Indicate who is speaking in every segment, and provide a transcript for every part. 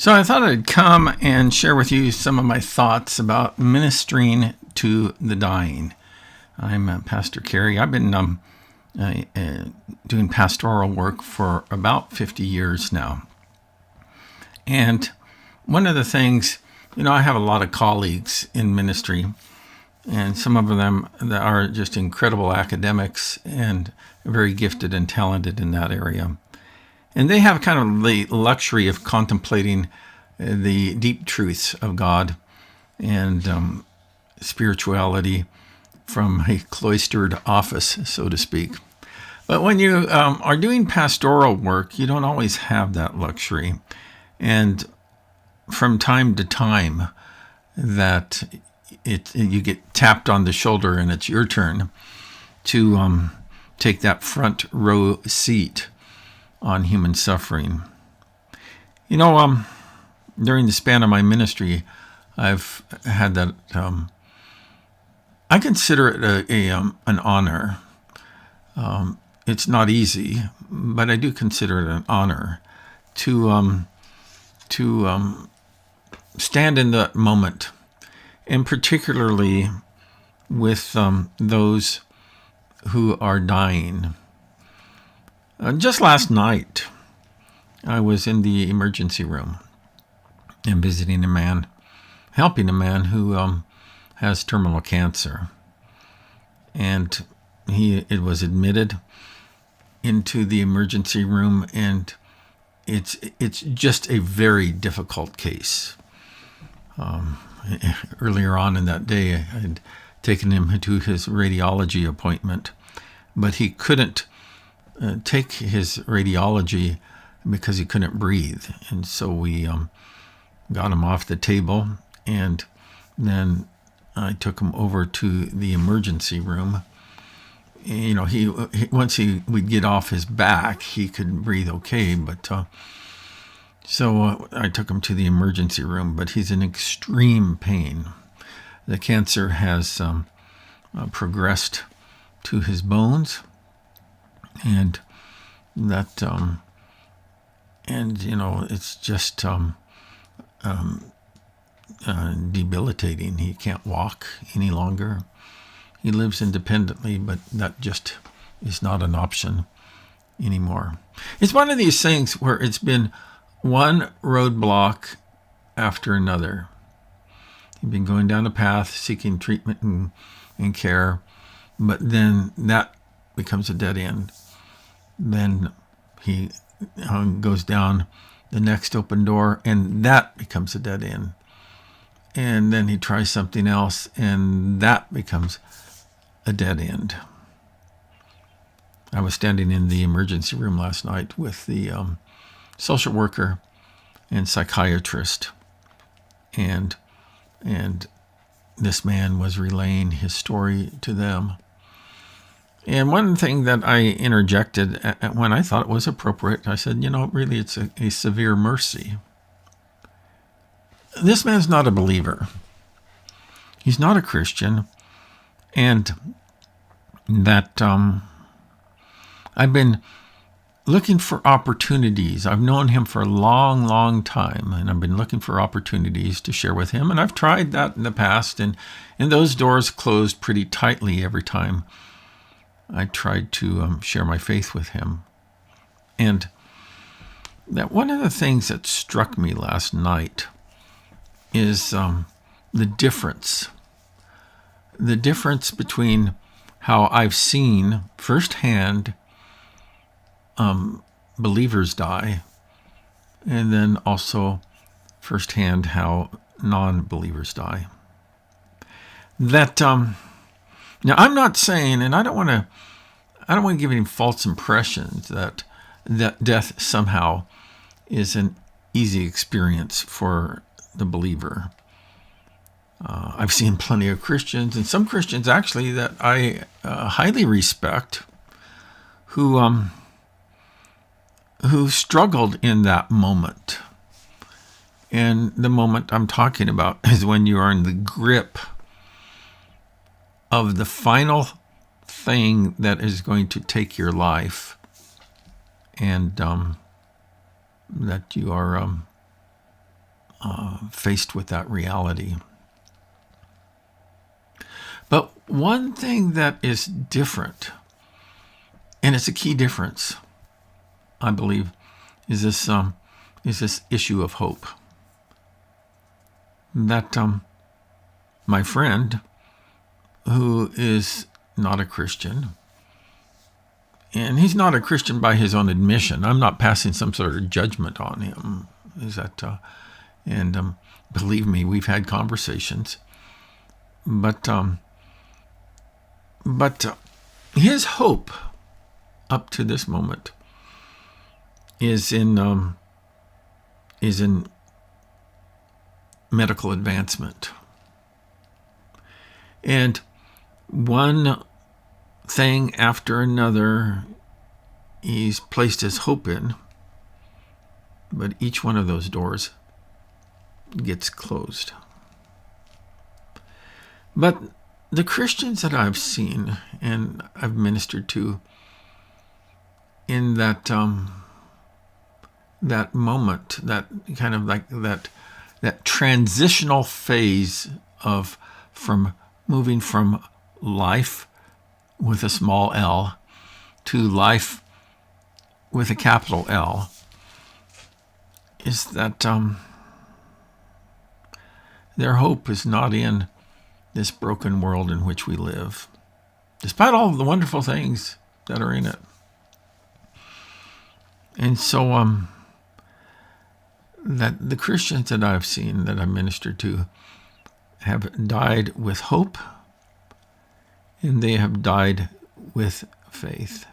Speaker 1: So I thought I'd come and share with you some of my thoughts about ministering to the dying. I'm Pastor Kerry. I've been doing pastoral work for about 50 years now. And one of the things, I have a lot of colleagues in ministry, and some of them that are just incredible academics and very gifted and talented in that area. And they have kind of the luxury of contemplating the deep truths of God and spirituality from a cloistered office, so to speak. But when you are doing pastoral work, you don't always have that luxury. And from time to time, that you get tapped on the shoulder and it's your turn to take that front row seat on human suffering. During the span of my ministry, I've had that. I consider it an honor. It's not easy, but I do consider it an honor to stand in that moment, and particularly with those who are dying. Just last night, I was in the emergency room and visiting helping a man who has terminal cancer. And it was admitted into the emergency room, and it's just a very difficult case. Earlier on in that day, I had taken him to his radiology appointment, but he couldn't take his radiology because he couldn't breathe. And so we got him off the table, and then I took him over to the emergency room. He once we'd get off his back, he could breathe okay, but so I took him to the emergency room, but he's in extreme pain. The cancer has progressed to his bones, and that it's just debilitating. He can't walk any longer. He lives independently, but that just is not an option anymore. It's one of these things where it's been one roadblock after another. He's been going down a path seeking treatment and care, but then that becomes a dead end. Then he goes down the next open door, and that becomes a dead end. And then he tries something else, and that becomes a dead end. I was standing in the emergency room last night with the social worker and psychiatrist, and this man was relaying his story to them. And one thing that I interjected when I thought it was appropriate, I said, really it's a severe mercy. This man's not a believer. He's not a Christian. And that I've been looking for opportunities. I've known him for a long, long time, and I've been looking for opportunities to share with him. And I've tried that in the past, and those doors closed pretty tightly every time I tried to share my faith with him. And that one of the things that struck me last night is the difference between how I've seen firsthand believers die, and then also firsthand how non-believers die. That now I'm not saying, and I don't want to give any false impressions that death somehow is an easy experience for the believer. I've seen plenty of Christians, and some Christians actually that I highly respect, who struggled in that moment. And the moment I'm talking about is when you are in the grip of the final thing that is going to take your life, and that you are faced with that reality. But one thing that is different, and it's a key difference, I believe, is this issue of hope. That my friend, who is not a Christian, and he's not a Christian by his own admission. I'm not passing some sort of judgment on him. Is that, and believe me, we've had conversations. But his hope up to this moment is in medical advancement. And one thing after another he's placed his hope in, but each one of those doors gets closed. But the Christians that I've seen and I've ministered to in that that moment, that kind of like that transitional phase of from moving from life with a small L to life with a capital L, is that their hope is not in this broken world in which we live, despite all of the wonderful things that are in it. And so that the Christians that I've seen, that I've ministered to, have died with hope, and they have died with faith.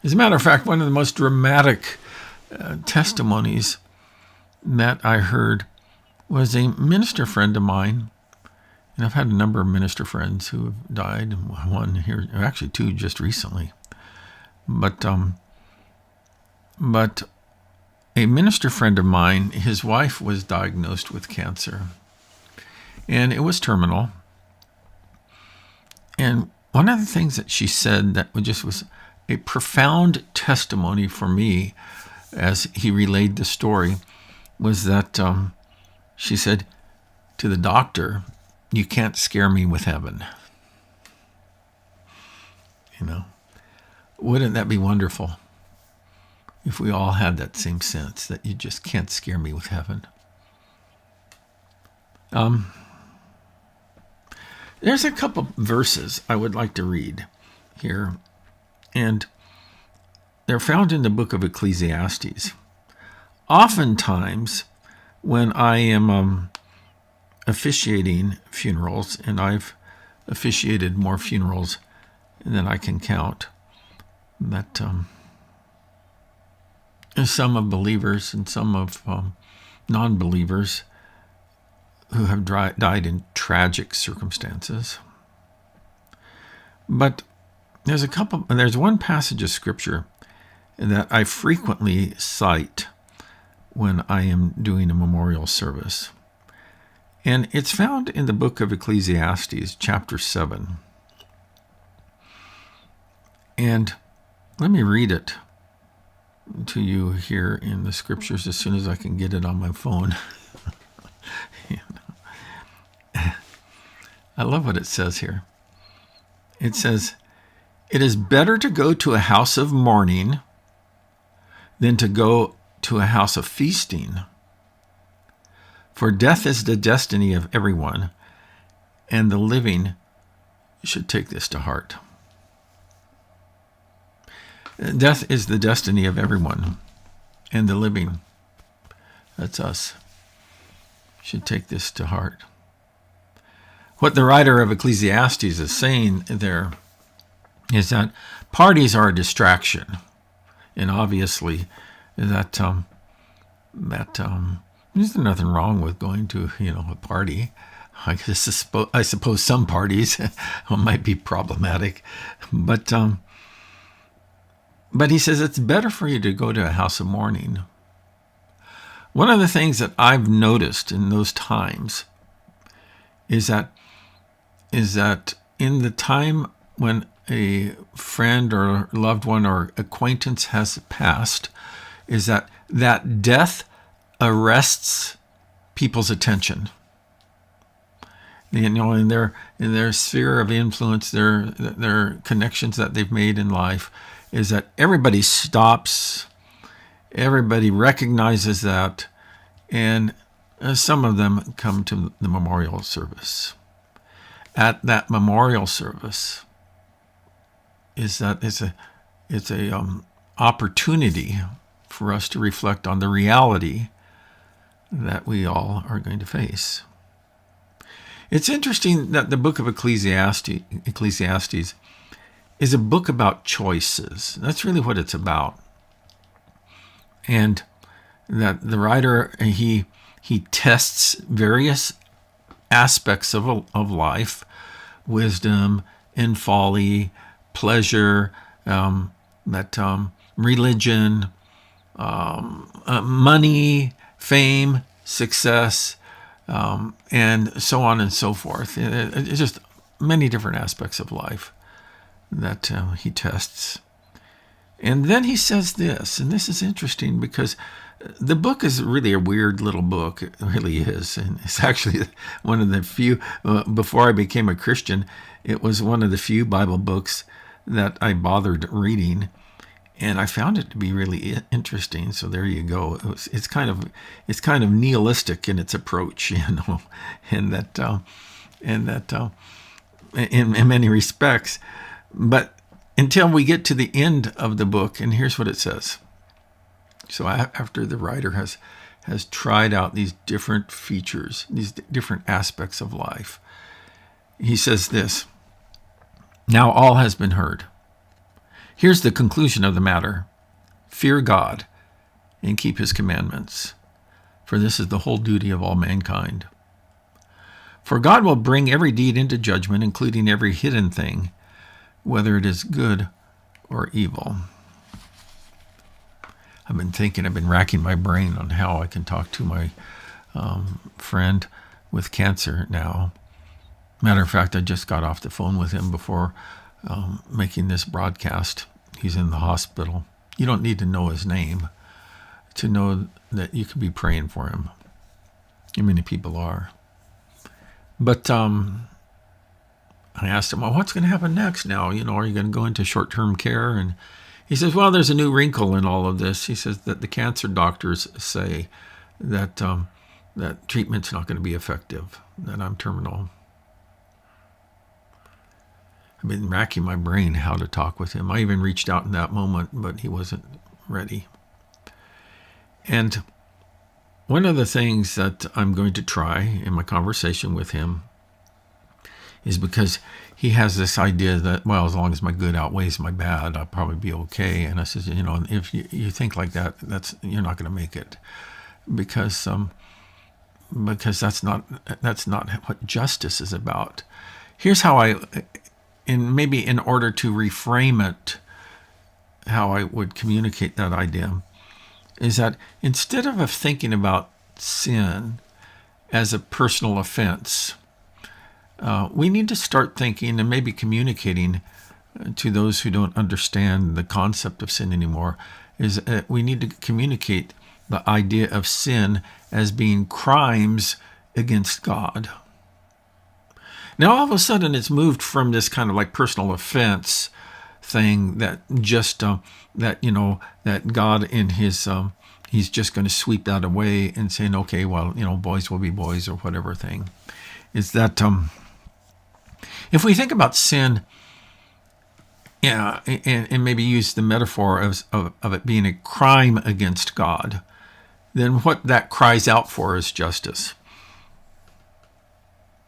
Speaker 1: As a matter of fact, one of the most dramatic testimonies that I heard was a minister friend of mine, and I've had a number of minister friends who have died, one here, actually two just recently, but a minister friend of mine, his wife was diagnosed with cancer, and it was terminal. And one of the things that she said that just was a profound testimony for me as he relayed the story was that she said to the doctor, "You can't scare me with heaven." You know, wouldn't that be wonderful if we all had that same sense that you just can't scare me with heaven? There's a couple verses I would like to read here, and they're found in the book of Ecclesiastes. Oftentimes, when I am officiating funerals, and I've officiated more funerals than I can count, that some of believers and some of non-believers who have died in tragic circumstances. But there's one passage of scripture that I frequently cite when I am doing a memorial service. And it's found in the book of Ecclesiastes, chapter 7. And let me read it to you here in the scriptures as soon as I can get it on my phone. I love what it says here. It says, "It is better to go to a house of mourning than to go to a house of feasting. For death is the destiny of everyone, and the living should take this to heart." Death is the destiny of everyone, and the living, that's us, should take this to heart. What the writer of Ecclesiastes is saying there is that parties are a distraction, and obviously that there's nothing wrong with going to a party. I suppose some parties might be problematic, but he says it's better for you to go to a house of mourning. One of the things that I've noticed in those times is that in the time when a friend or loved one or acquaintance has passed, is that death arrests people's attention. In their sphere of influence, their connections that they've made in life, is that everybody stops, everybody recognizes that, and some of them come to the memorial service. At that memorial service, it's a opportunity for us to reflect on the reality that we all are going to face. It's interesting that the book of Ecclesiastes is a book about choices. That's really what it's about. And that the writer, he tests various aspects of life, wisdom and folly, pleasure, religion, money, fame, success, and so on and so forth. It's just many different aspects of life that he tests. And then he says this, and this is interesting because the book is really a weird little book. It really is. And it's actually one of the few, before I became a Christian, it was one of the few Bible books that I bothered reading. And I found it to be really interesting. So there you go. It's kind of nihilistic in its approach, in many respects. But until we get to the end of the book, and here's what it says. So after the writer has tried out these different features, these different aspects of life, he says this: "Now all has been heard. Here's the conclusion of the matter. Fear God and keep his commandments, for this is the whole duty of all mankind. For God will bring every deed into judgment, including every hidden thing, whether it is good or evil." I've been racking my brain on how I can talk to my friend with cancer now. Matter of fact, I just got off the phone with him before making this broadcast. He's in the hospital. You don't need to know his name to know that you can be praying for him. And many people are. But I asked him, well, what's going to happen next now? Are you going to go into short-term care? And he says, well, there's a new wrinkle in all of this. He says that the cancer doctors say that that treatment's not going to be effective, that I'm terminal. I've been racking my brain how to talk with him. I even reached out in that moment, but he wasn't ready. And one of the things that I'm going to try in my conversation with him is, because he has this idea that, well, as long as my good outweighs my bad, I'll probably be okay. And I said, if you think like that, you're not going to make it, because that's not what justice is about. Here's how in order to reframe it, how I would communicate that idea is that instead of thinking about sin as a personal offense, we need to start thinking and maybe communicating to those who don't understand the concept of sin anymore, is we need to communicate the idea of sin as being crimes against God. Now, all of a sudden, it's moved from this kind of like personal offense thing that just, that God in his, he's just going to sweep that away and saying, okay, well, boys will be boys or whatever thing. Is that if we think about sin, and maybe use the metaphor of it being a crime against God, then what that cries out for is justice.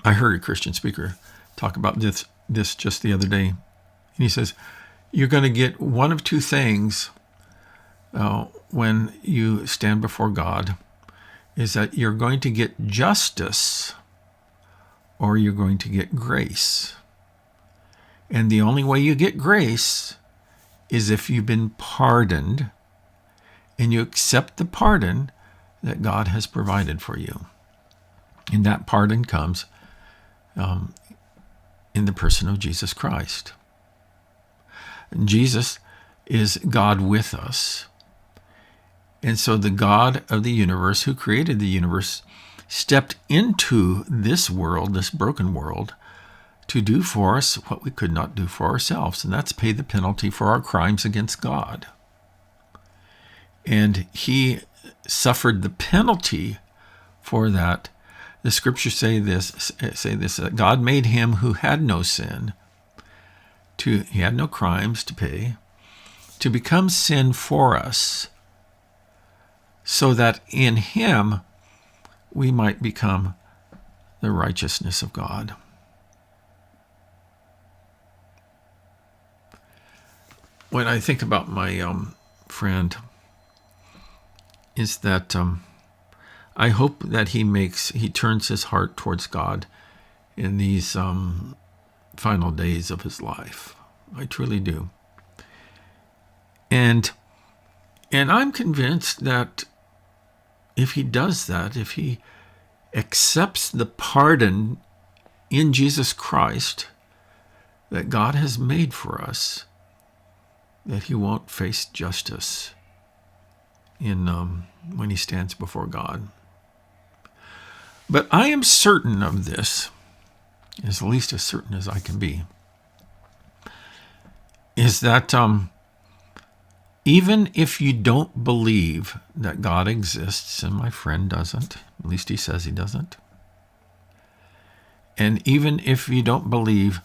Speaker 1: I heard a Christian speaker talk about this just the other day. And he says, you're going to get one of two things when you stand before God, is that you're going to get justice or you're going to get grace. And the only way you get grace is if you've been pardoned and you accept the pardon that God has provided for you. And that pardon comes in the person of Jesus Christ. And Jesus is God with us. And so the God of the universe, who created the universe, stepped into this world, this broken world, to do for us what we could not do for ourselves, and that's pay the penalty for our crimes against God. And he suffered the penalty for that. The scriptures say this, that God made him who had no sin, he had no crimes to pay, to become sin for us, so that in him we might become the righteousness of God. When I think about my friend, is that I hope that he turns his heart towards God in these final days of his life. I truly do. And I'm convinced that if he does that, if he accepts the pardon in Jesus Christ that God has made for us, that he won't face justice when he stands before God. But I am certain of this, at least as certain as I can be, is that even if you don't believe that God exists, and my friend doesn't, at least he says he doesn't, and even if you don't believe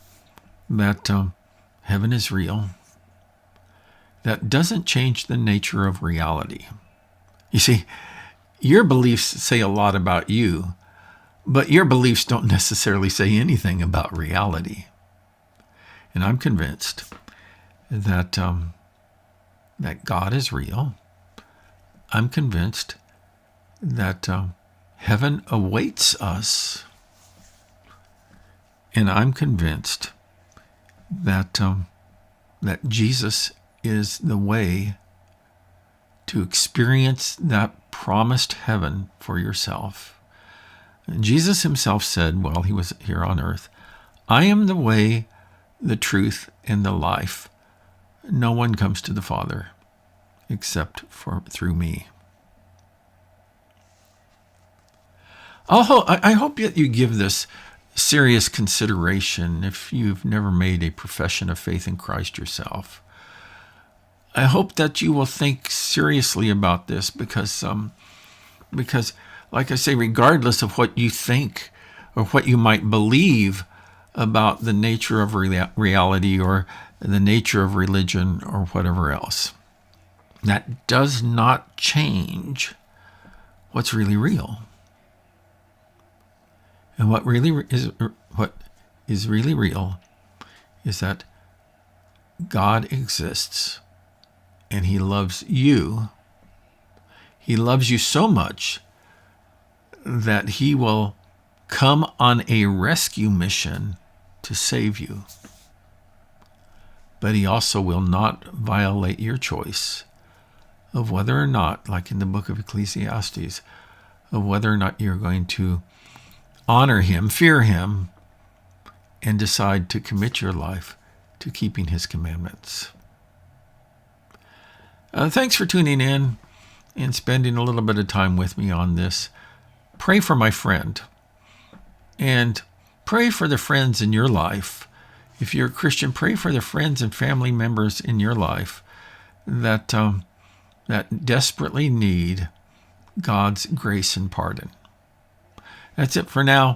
Speaker 1: that heaven is real, that doesn't change the nature of reality. You see, your beliefs say a lot about you, but your beliefs don't necessarily say anything about reality. And I'm convinced that God is real. I'm convinced that heaven awaits us. And I'm convinced that Jesus is the way to experience that promised heaven for yourself. And Jesus himself said while he was here on earth, I am the way, the truth, and the life. No one comes to the Father except through me. I hope that you give this serious consideration if you've never made a profession of faith in Christ yourself. I hope that you will think seriously about this because, like I say, regardless of what you think or what you might believe about the nature of reality or the nature of religion or whatever else, that does not change what's really real. And what is really real is that God exists. And he loves you. He loves you so much that he will come on a rescue mission to save you. But he also will not violate your choice of whether or not, like in the book of Ecclesiastes, of whether or not you're going to honor him, fear him, and decide to commit your life to keeping his commandments. Thanks for tuning in and spending a little bit of time with me on this. Pray for my friend. And pray for the friends in your life. If you're a Christian, pray for the friends and family members in your life that desperately need God's grace and pardon. That's it for now.